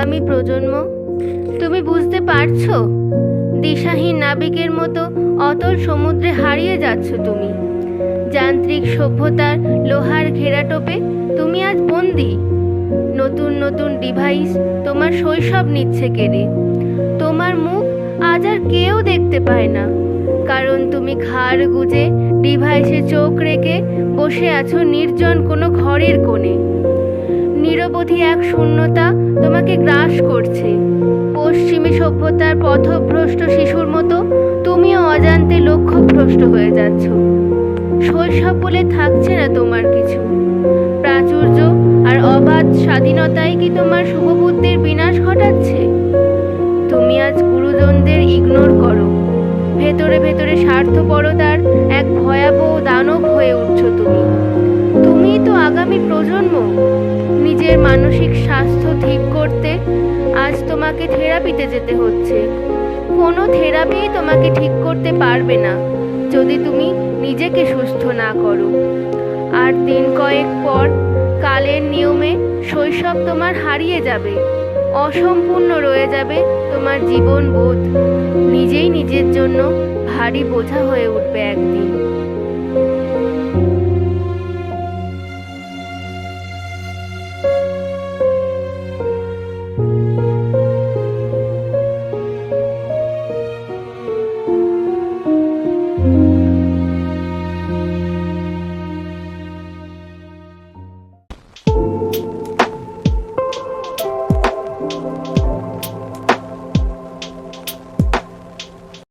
আগামী প্রজন্ম। তুমি বুঝতে পারছো? দিশাহীন নাবিকের মতো অতল সমুদ্রে হারিয়ে যাচ্ছ তুমি। যান্ত্রিক সভ্যতার লোহার ঘেরাটোপে তুমি আজ বন্দী। নতুন নতুন ডিভাইস তোমার শৈশব নিচ্ছে কেড়ে। তোমার মুখ আজ আর কেউ দেখতে পায় না, কারণ তুমি ঘাড় গুজে ডিভাইসে চোখ রেখে বসে আছো নির্জন কোনো ঘরের কোণে। নিরবধি এক শূন্যতা তোমাকে গ্রাস করছে। পশ্চিমী সভ্যতার পথভ্রষ্ট শিশুর মতো তুমিও অজান্তে লক্ষ্যভ্রষ্ট হয়ে যাচ্ছ। শৈশব বলে থাকছে না তোমার কিছু। প্রাচুর্য আর অবাধ স্বাধীনতাই কি তোমার শুভবুদ্ধির বিনাশ ঘটাচ্ছে? তুমি আজ গুরুজনদের ইগনোর করো। ভেতরে ভেতরে স্বার্থপরতার এক ভয়াবহ দানব হয়ে উঠছো তুমি। তুমিই তো আগামী প্রজন্ম। নিজের মানসিক স্বাস্থ্য ঠিক করতে আজ তোমাকে থেরাপিতে যেতে হচ্ছে। কোনো থেরাপিই তোমাকে ঠিক করতে পারবে না যদি তুমি নিজেকে সুস্থ না করো। আর দিন কয়েক পর কালের নিয়মে শৈশব তোমার হারিয়ে যাবে। অসম্পূর্ণ রয়ে যাবে তোমার জীবনবোধ। নিজেই নিজের জন্য ভারী বোঝা হয়ে উঠবে একদিন।